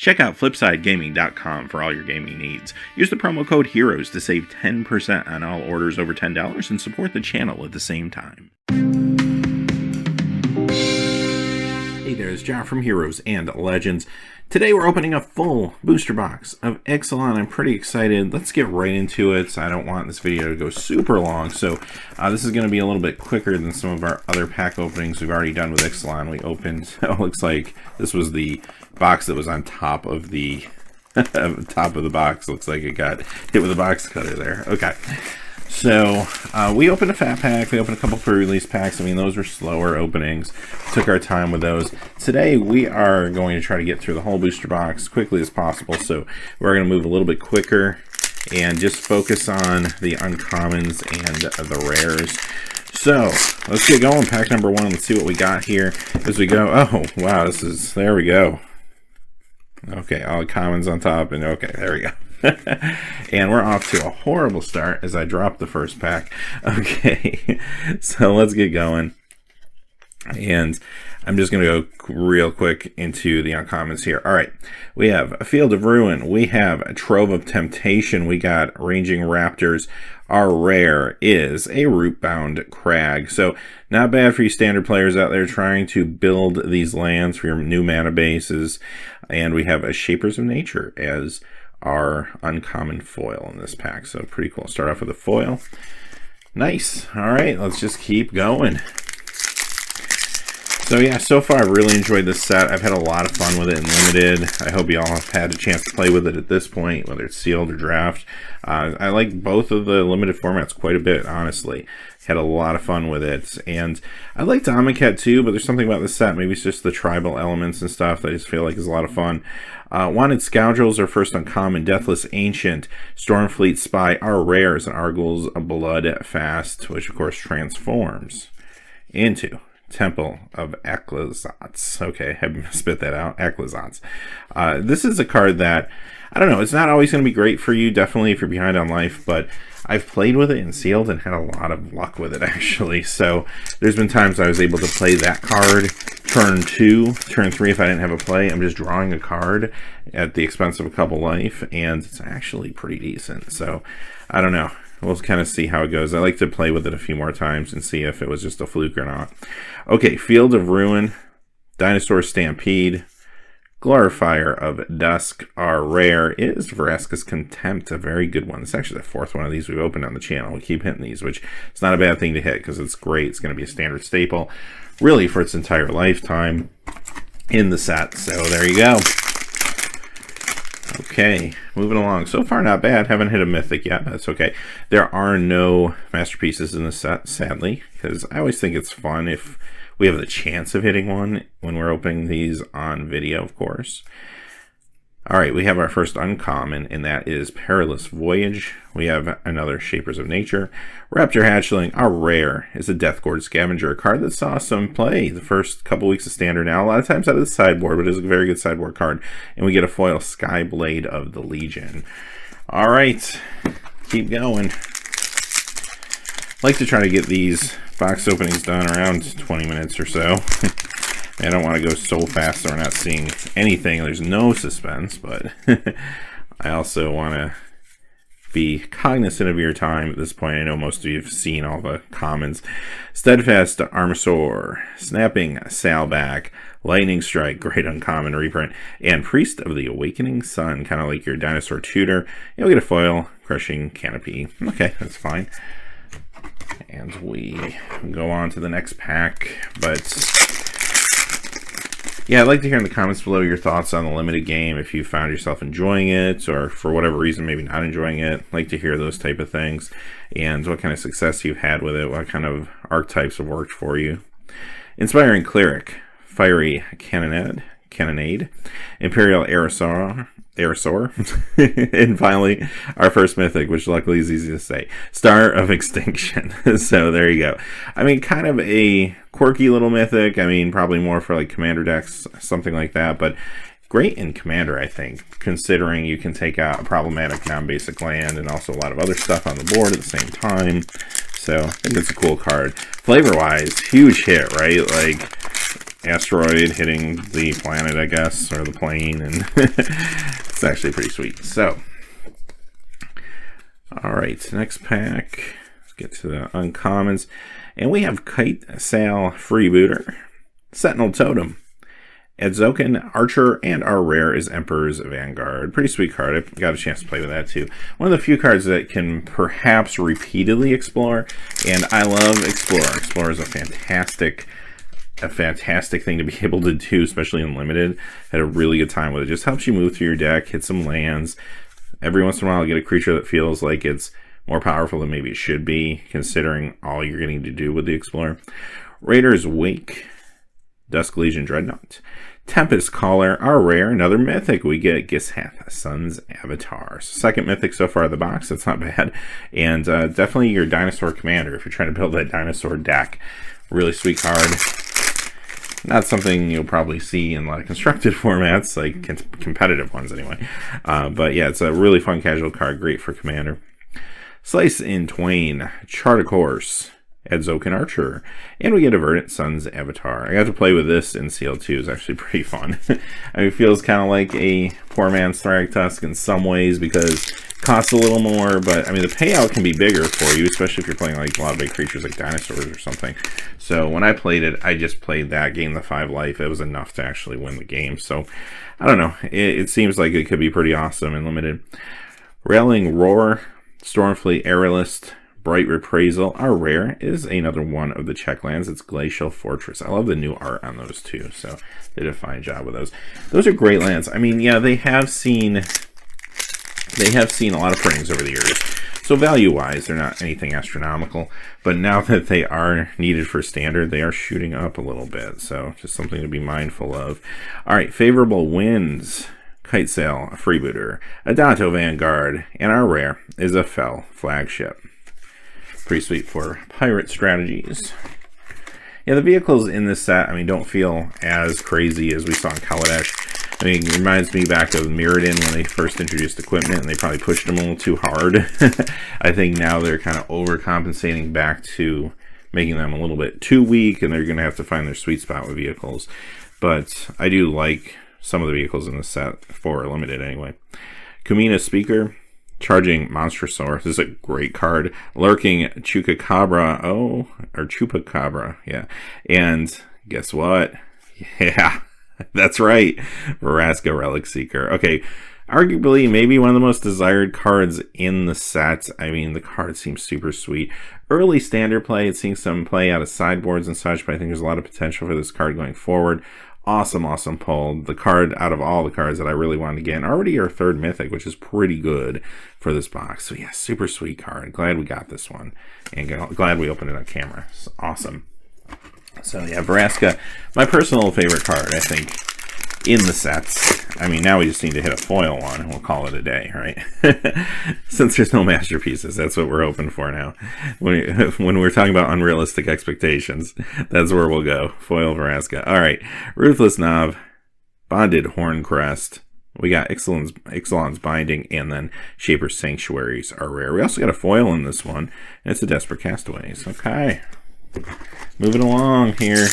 Check out FlipsideGaming.com for all your gaming needs. Use the promo code HEROES to save 10% on all orders over $10 and support the channel at the same time. Hey there, it's John from Heroes and Legends. Today we're opening a full booster box of Ixalan. I'm pretty excited. Let's get right into it. I don't want this video to go super long, so this is going to be a little bit quicker than some of our other pack openings we've already done with Ixalan. We opened, it looks like this was the box that was on top of the box. Looks like it got hit with a box cutter there. Okay. So, we opened a fat pack, we opened a couple pre-release packs. I mean, those were slower openings. Took our time with those. Today, we are going to try to get through the whole booster box as quickly as possible. So, we're going to move a little bit quicker and just focus on the uncommons and the rares. So, let's get going. Pack number one. Let's see what we got here as we go. Oh, wow, there we go. Okay, all the commons on top, and okay, there we go. And we're off to a horrible start as I drop the first pack. Okay, so let's get going. And I'm just going to go real quick into the uncommons here. All right, we have a Field of Ruin. We have a Trove of Temptation. We got Ranging Raptors. Our rare is a Rootbound Crag. So not bad for you standard players out there trying to build these lands for your new mana bases. And we have a Shapers of Nature as our uncommon foil in this pack. So pretty cool. Start off with a foil. Nice. All right, let's just keep going. So yeah, so far I've really enjoyed this set. I've had a lot of fun with it in Limited. I hope you all have had a chance to play with it at this point, whether it's sealed or draft. I like both of the Limited formats quite a bit, honestly. Had a lot of fun with it. And I like Amonkhet too, but there's something about this set. Maybe it's just the tribal elements and stuff that I just feel like is a lot of fun. Wanted Scoundrels are first uncommon. Deathless Ancient, Stormfleet Spy are rares, and Argul's Blood Fast, which of course transforms into Temple of Ecclesats. Okay, I spit that out. Ecclesats. This is a card that, I don't know, it's not always going to be great for you, definitely if you're behind on life, but I've played with it in sealed and had a lot of luck with it, actually. So there's been times I was able to play that card turn 2, turn 3 if I didn't have a play. I'm just drawing a card at the expense of a couple life, and it's actually pretty decent. So I don't know. We'll kind of see how it goes. I like to play with it a few more times and see if it was just a fluke or not. Okay, Field of Ruin, Dinosaur Stampede, Glorifier of Dusk. Our rare is Vraska's Contempt, a very good one. It's actually the fourth one of these we've opened on the channel. We keep hitting these, which it's not a bad thing to hit because it's great. It's going to be a standard staple, really, for its entire lifetime in the set. So there you go. Okay, moving along. So far, not bad. Haven't hit a mythic yet. That's okay. There are no masterpieces in this set, sadly, because I always think it's fun if we have the chance of hitting one when we're opening these on video, of course. All right, we have our first uncommon, and that is Perilous Voyage. We have another Shapers of Nature. Raptor Hatchling, our rare, is a Deathgord Scavenger, a card that saw some play the first couple weeks of Standard now. A lot of times out of the sideboard, but it's a very good sideboard card. And we get a foil Skyblade of the Legion. All right, keep going. I like to try to get these box openings done around 20 minutes or so. I don't want to go so fast that we're not seeing anything. There's no suspense, but I also want to be cognizant of your time at this point. I know most of you have seen all the commons. Steadfast Armasaur, Snapping Sailback, Lightning Strike, great uncommon reprint, and Priest of the Awakening Sun, kind of like your Dinosaur Tutor. You'll get a foil, Crushing Canopy. Okay, that's fine. And we go on to the next pack, but yeah, I'd like to hear in the comments below your thoughts on the limited game, if you found yourself enjoying it, or for whatever reason, maybe not enjoying it. I'd like to hear those type of things, and what kind of success you've had with it, what kind of archetypes have worked for you. Inspiring Cleric, Fiery Cannonade, Imperial Aerosaur, and finally, our first mythic, which luckily is easy to say, Star of Extinction. So there you go. I mean, kind of a quirky little mythic. I mean, probably more for like commander decks, something like that, but great in commander, I think, considering you can take out a problematic non-basic land and also a lot of other stuff on the board at the same time. So I think it's a cool card. Flavor-wise, huge hit, right? Like, asteroid hitting the planet, I guess, or the plane, and it's actually pretty sweet. So, all right, next pack. Let's get to the uncommons, and we have Kite Sail Freebooter, Sentinel Totem, Edzokin Archer, and our rare is Emperor's Vanguard. Pretty sweet card. I got a chance to play with that too. One of the few cards that can perhaps repeatedly explore, and I love Explorer. Explorer is a fantastic thing to be able to do, especially in limited. Had a really good time with it. Just helps you move through your deck, hit some lands. Every once in a while, get a creature that feels like it's more powerful than maybe it should be, considering all you're getting to do with the Explorer. Raider's Wake, Dusk Legion Dreadnought, Tempest Caller, our rare, another mythic. We get Gishath Sun's Avatar. Second mythic so far in the box. That's not bad. And definitely your dinosaur commander if you're trying to build that dinosaur deck. Really sweet card. Not something you'll probably see in a lot of constructed formats, like competitive ones anyway. But yeah, it's a really fun casual card. Great for commander. Slice in Twain, Chart a Course, Edzokin Archer, and we get a Verdant Sun's Avatar. I got to play with this in CL2. It's actually pretty fun. I mean, it feels kind of like a poor man's Thragtusk in some ways because it costs a little more, but I mean, the payout can be bigger for you, especially if you're playing like a lot of big creatures like dinosaurs or something. So when I played it, I just played that, gained the 5 life. It was enough to actually win the game. So I don't know. It seems like it could be pretty awesome and limited. Railing Roar, Stormfleet Aerialist, Bright Reprisal. Our rare is another one of the Czech lands. It's Glacial Fortress. I love the new art on those too, so they did a fine job with those. Those are great lands. I mean, yeah, they have seen a lot of printings over the years. So value-wise, they're not anything astronomical, but now that they are needed for standard, they are shooting up a little bit. So just something to be mindful of. All right, favorable winds. Kite Sail, a Freebooter, Adanto Vanguard, and our rare is a Fell Flagship. Pretty sweet for pirate strategies. Yeah, the vehicles in this set, I mean, don't feel as crazy as we saw in Kaladesh. I mean, it reminds me back of Mirrodin when they first introduced equipment and they probably pushed them a little too hard. I think now they're kind of overcompensating back to making them a little bit too weak, and they're going to have to find their sweet spot with vehicles. But I do like some of the vehicles in this set, for limited anyway. Kumina Speaker, Charging Monstrosaur. This is a great card. Lurking Chupacabra. Oh, or Chupacabra. Yeah. And guess what? Yeah, that's right. Vraska Relic Seeker. Okay. Arguably, maybe one of the most desired cards in the set. I mean, the card seems super sweet. Early standard play, it's seeing some play out of sideboards and such, but I think there's a lot of potential for this card going forward. Awesome pull. The card out of all the cards that I really wanted to get. Already our 3rd mythic, which is pretty good for this box. So yeah, super sweet card. Glad we got this one. And glad we opened it on camera. It's awesome. So yeah, Vraska, my personal favorite card, I think, in the sets. I mean, now we just need to hit a foil one and we'll call it a day, right? Since there's no masterpieces, that's what we're hoping for now. When we're talking about unrealistic expectations, that's where we'll go. Foil Vraska. All right. Ruthless Nav, Bonded Horncrest. We got Ixalan's Binding, and then Shaper's Sanctuaries are rare. We also got a foil in this one, and it's a Desperate Castaways. Okay. Moving along here.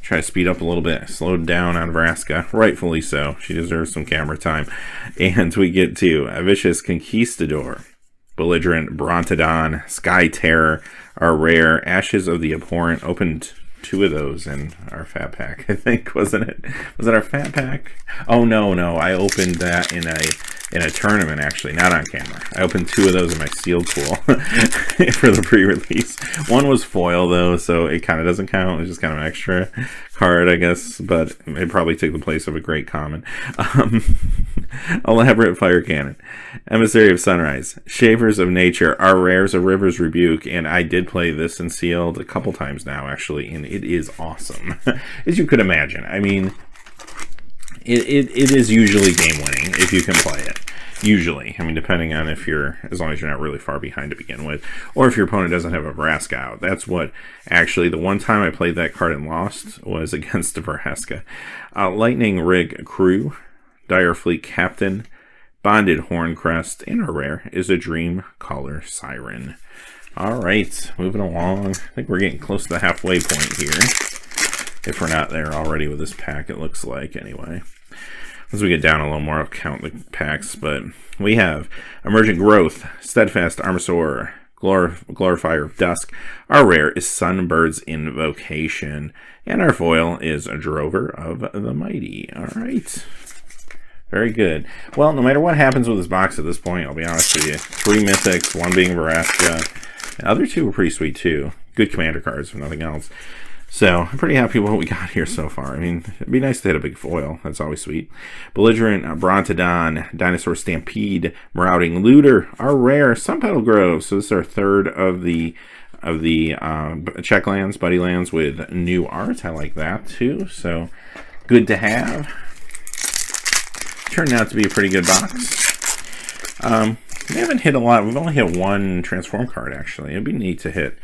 Try to speed up a little bit. Slowed down on Vraska. Rightfully so. She deserves some camera time. And we get to a Vicious Conquistador, Belligerent Brontodon, Sky Terror, our rare. Ashes of the Abhorrent. Opened 2 of those in our Fat Pack, I think, wasn't it? Was it our Fat Pack? Oh, no. I opened that in a tournament, actually, not on camera. I opened 2 of those in my sealed pool for the pre-release. One was foil, though, so it kind of doesn't count. It's just kind of an extra card, I guess, but it probably took the place of a great common. Elaborate Fire Cannon, Emissary of Sunrise, Shapers of Nature, our rares of River's Rebuke, and I did play this in sealed a couple times now, actually, and it is awesome, as you could imagine. I mean, it is usually game-winning if you can play it. Usually. I mean, depending on as long as you're not really far behind to begin with, or if your opponent doesn't have a Vraska out. That's what, actually, the one time I played that card and lost was against a Vraska. Lightning Rig Crew, Dire Fleet Captain, Bonded Horncrest, and our rare is a Dream Caller Siren. All right, moving along. I think we're getting close to the halfway point here. if we're not there already with this pack, it looks like, anyway. As we get down a little more, I'll count the packs, but we have Emergent Growth, Steadfast Armasaur, Glorifier of Dusk. Our rare is Sunbird's Invocation, and our foil is a Drover of the Mighty. All right. Very good. Well, no matter what happens with this box at this point, I'll be honest with you. 3 Mythics, 1 being Veraska. The other 2 were pretty sweet, too. Good commander cards, if nothing else. So, I'm pretty happy with what we got here so far. I mean, it'd be nice to hit a big foil. That's always sweet. Belligerent, Brontodon, Dinosaur Stampede, Marauding Looter, our rare, Sunpetal Grove. So, this is our third of the check lands, buddy lands with new art. I like that, too. So, good to have. Turned out to be a pretty good box. We haven't hit a lot. We've only hit 1 transform card, actually. It'd be neat to hit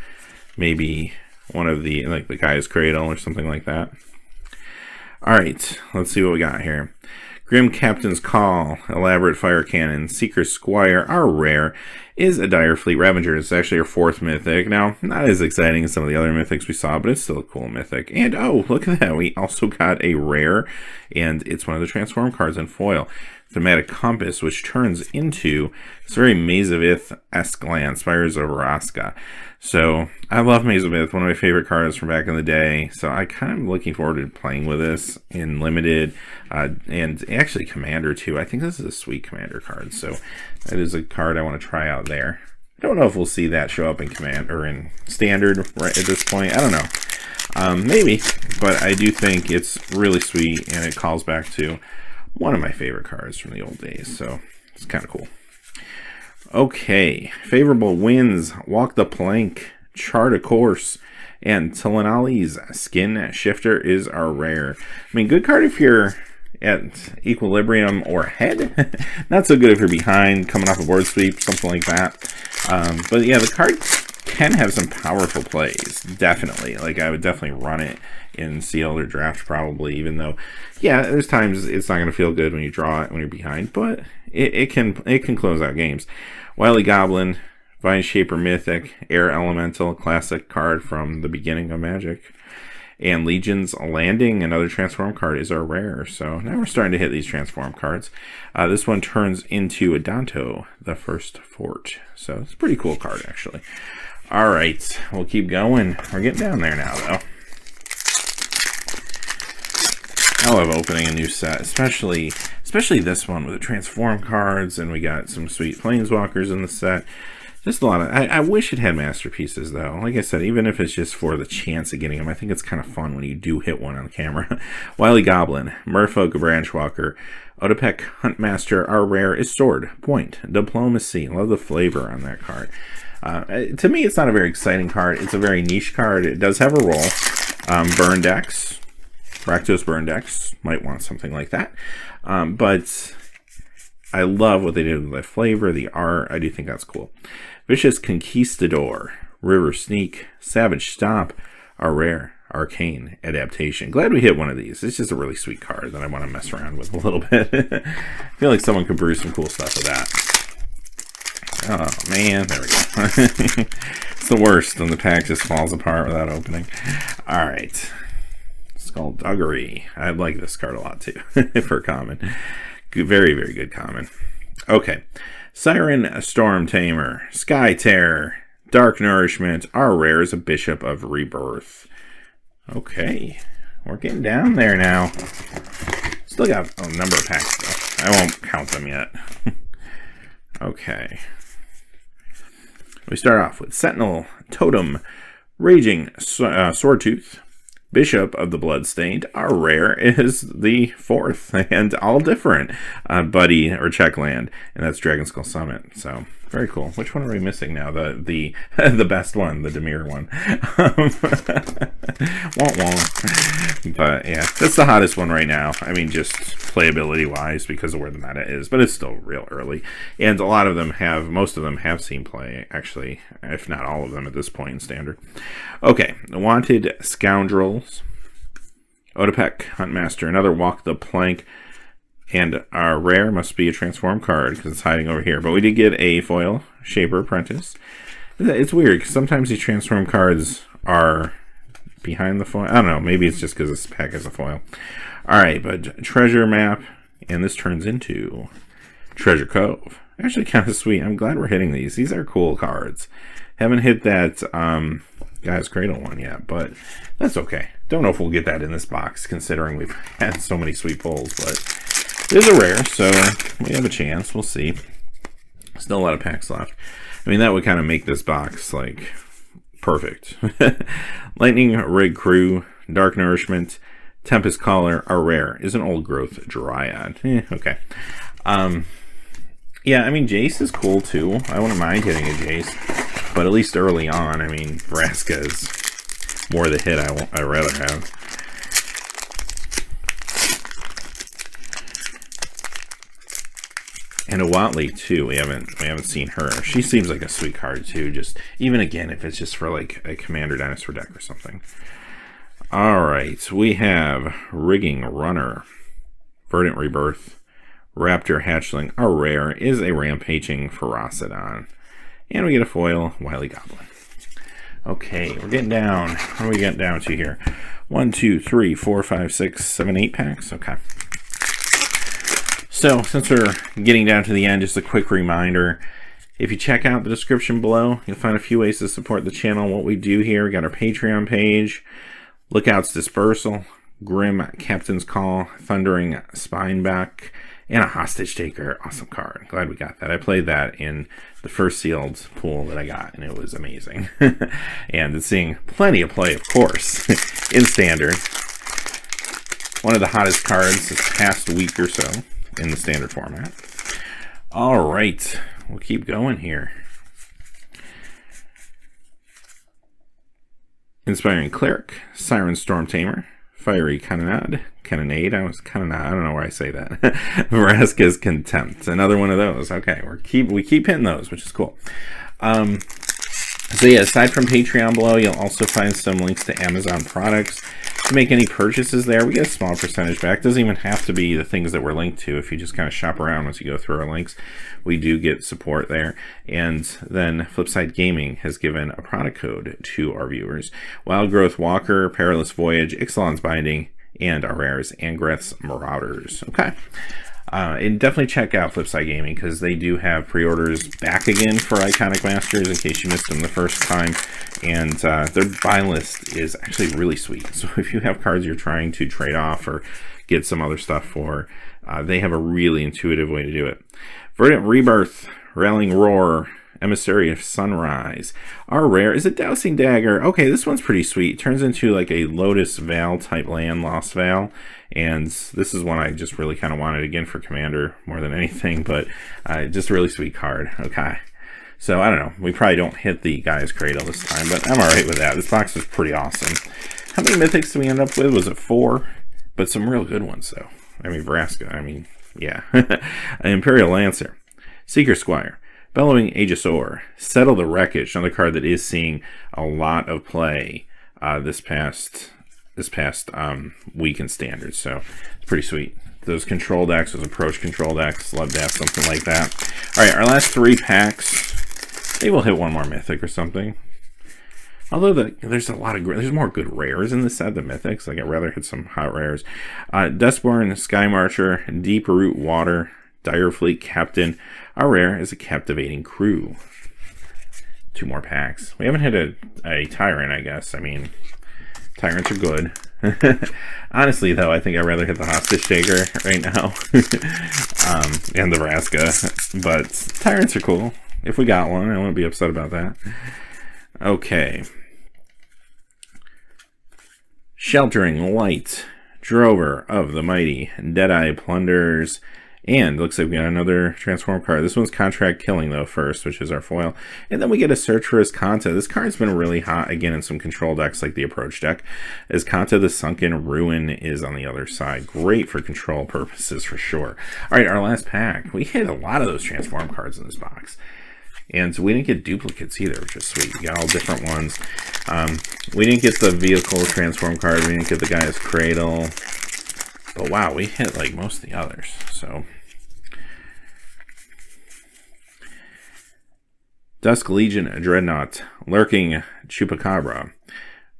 maybe one of the, like the Guy's Cradle or something like that. Alright, let's see what we got here. Grim Captain's Call, Elaborate Fire Cannon, Seeker Squire, our rare, is a Dire Fleet Ravager. It's actually our 4th mythic. Now, not as exciting as some of the other mythics we saw, but it's still a cool mythic. And, oh, look at that. We also got a rare, and it's one of the transform cards in foil. Thematic Compass, which turns into this very Maze of Ith-esque land, Spires of Vraska. So, I love Maze of Ith, one of my favorite cards from back in the day. So, I kind of looking forward to playing with this in Limited, and actually Commander, too. I think this is a sweet Commander card, so that is a card I want to try out there. I don't know if we'll see that show up in Command or in Standard right at this point. I don't know. Maybe, but I do think it's really sweet, and it calls back to one of my favorite cards from the old days, so it's kind of cool. Okay, favorable wins, Walk the Plank, Chart a Course, and Telenali's Skin Shifter is our rare. I mean, good card if you're at equilibrium or ahead. Not so good if you're behind, coming off a board sweep, something like that. But yeah, the card can have some powerful plays, definitely. Like, I would definitely run it in sealed or draft probably, even though, yeah, there's times it's not going to feel good when you draw it when you're behind, but it can close out games. Wily Goblin, Vine Shaper Mythic, Air Elemental, classic card from the beginning of Magic, and Legion's Landing, another transform card, is our rare. So now we're starting to hit these transform cards. This one turns into Adanto, the First Fort. So it's a pretty cool card, actually. All right, we'll keep going. We're getting down there now, though. I love opening a new set, especially this one with the transform cards, and we got some sweet planeswalkers in the set. Just a lot of, I wish it had masterpieces, though. Like I said, even if it's just for the chance of getting them, I think it's kind of fun when you do hit one on camera. Wily Goblin, Merfolk Branchwalker, Otepec Huntmaster, our rare is Sword, Point, Diplomacy. Love the flavor on that card. To me, it's not a very exciting card. It's a very niche card. It does have a role. Burn decks, Rakdos burn decks might want something like that. But I love what they did with the flavor, the art. I do think that's cool. Vicious Conquistador, River Sneak, Savage Stomp, our rare, Arcane Adaptation. Glad we hit one of these. It's just a really sweet card that I want to mess around with a little bit. I feel like someone could brew some cool stuff with that. Oh, man. There we go. It's the worst when the pack just falls apart without opening. All right. Skullduggery. I like this card a lot, too, for common. Very, very good common. Okay. Siren Storm Tamer, Sky Terror, Dark Nourishment. Our rare is a Bishop of Rebirth. Okay. We're getting down there now. Still got a number of packs, though. I won't count them yet. Okay. We start off with Sentinel, Totem, Raging Swordtooth, Bishop of the Bloodstained. Our rare is the 4th and all different buddy or check land, and that's Dragonskull Summit. So very cool. Which one are we missing now? The best one, the Dimir one. Won't. But yeah, that's the hottest one right now. I mean, just playability wise because of where the meta is, but it's still real early. And a lot of them most of them have seen play, actually, if not all of them at this point in Standard. Okay, Wanted Scoundrels, Otepec Huntmaster, another Walk the Plank, and our rare must be a transform card because it's hiding over here. But we did get a foil Shaper Apprentice. It's weird because sometimes these transform cards are behind the foil. I don't know. Maybe it's just because this pack has a foil. All right, but treasure map, and this turns into Treasure Cove. Actually, kind of sweet. I'm glad we're hitting these. These are cool cards. Haven't hit that Guy's Cradle one yet, but that's okay. Don't know if we'll get that in this box, considering we've had so many sweet pulls, but it is a rare, so we have a chance. We'll see. Still a lot of packs left. I mean, that would kind of make this box, like, perfect. Lightning Rig Crew, Dark Nourishment, Tempest Caller are rare. Is an old growth Dryad. Okay. Yeah, I mean, Jace is cool, too. I wouldn't mind hitting a Jace. But at least early on, I mean, Vraska is more the hit I'd rather have. And a Watley too. We haven't seen her. She seems like a sweet card too. Just even again, if it's just for like a Commander Dinosaur deck or something. All right, we have Rigging Runner, Verdant Rebirth, Raptor Hatchling. Our rare is a Rampaging Ferocidon, and we get a foil Wily Goblin. Okay, we're getting down. What are we getting down to here? 1, 2, 3, 4, 5, 6, 7, 8 packs. Okay. So, since we're getting down to the end, just a quick reminder. If you check out the description below, you'll find a few ways to support the channel. What we do here, we got our Patreon page, Lookout's Dispersal, Grim Captain's Call, Thundering Spineback, and a Hostage Taker. Awesome card. Glad we got that. I played that in the first sealed pool that I got, and it was amazing. And it's seeing plenty of play, of course, in Standard. One of the hottest cards this past week or so in the Standard format. All right, we'll keep going here. Inspiring Cleric, Siren Storm Tamer, Fiery Cannonade, I don't know why I say that. Vraska's Contempt, another one of those. Okay, we keep hitting those, which is cool. So yeah, aside from Patreon below, you'll also find some links to Amazon products. To make any purchases there, we get a small percentage back. Doesn't even have to be the things that we're linked to. If you just kind of shop around once you go through our links, we do get support there. And then Flipside Gaming has given a product code to our viewers. Wild Growth Walker, Perilous Voyage, Ixalan's Binding, and our rares, Angreth's Marauders. Okay. And definitely check out Flipside Gaming, because they do have pre-orders back again for Iconic Masters in case you missed them the first time. And their buy list is actually really sweet. So if you have cards you're trying to trade off or get some other stuff for, they have a really intuitive way to do it. Verdant Rebirth, Railing Roar, Emissary of Sunrise. Our rare is a Dousing Dagger. Okay, this one's pretty sweet. It turns into like a Lotus Val type land, Lost Val. And this is one I just really kind of wanted again for Commander more than anything, but just a really sweet card. Okay. So, I don't know. We probably don't hit the Guy's Cradle this time, but I'm alright with that. This box is pretty awesome. How many Mythics did we end up with? Was it 4? But some real good ones, though. I mean, Vraska. I mean, yeah. Imperial Lancer. Seeker Squire. Bellowing Aegisaur. Settle the Wreckage. Another card that is seeing a lot of play this past week in Standard. So, it's pretty sweet. Those control decks, those approach control decks, love to have something like that. Alright, our last 3 packs. Maybe we'll hit one more Mythic or something. Although there's more good rares in this set than Mythics. Like, I'd rather hit some hot rares. Duskborn, Sky Marcher, Deep Root Water, Dire Fleet Captain. Our rare is a Captivating Crew. 2 more packs. We haven't hit a Tyrant, I guess. I mean, Tyrants are good. Honestly, though, I think I'd rather hit the Hostage Taker right now. And the Vraska. But Tyrants are cool. If we got one, I wouldn't be upset about that. Okay. Sheltering Light, Drover of the Mighty, Deadeye Plunders, and looks like we got another Transform card. This one's Contract Killing, though, first, which is our foil. And then we get a Search for Azcanta. This card's been really hot, again, in some control decks like the Approach deck. Azcanta the Sunken Ruin is on the other side. Great for control purposes, for sure. All right, our last pack. We hit a lot of those Transform cards in this box. And so we didn't get duplicates either, which is sweet. We got all different ones. We didn't get the Vehicle Transform card. We didn't get the Guy's Cradle. But wow, we hit like most of the others. So Dusk Legion Dreadnought, Lurking Chupacabra,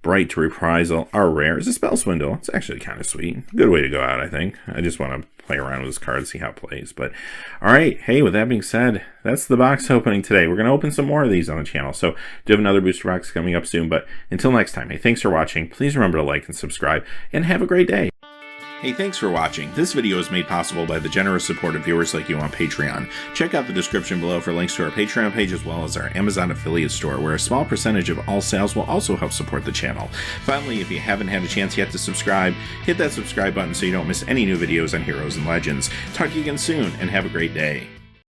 Bright to Reprisal are rare. It's a spell swindle. It's actually kind of sweet. Good way to go out, I think. I just want to play around with this card, see how it plays. But all right, hey, with that being said, that's the box opening today. We're going to open some more of these on the channel, so do have another booster box coming up soon. But until next time, hey, thanks for watching. Please remember to like and subscribe, and have a great day. Hey, thanks for watching. This video is made possible by the generous support of viewers like you on Patreon. Check out the description below for links to our Patreon page as well as our Amazon affiliate store, where a small percentage of all sales will also help support the channel. Finally, if you haven't had a chance yet to subscribe, hit that subscribe button so you don't miss any new videos on Heroes and Legends. Talk to you again soon, and have a great day.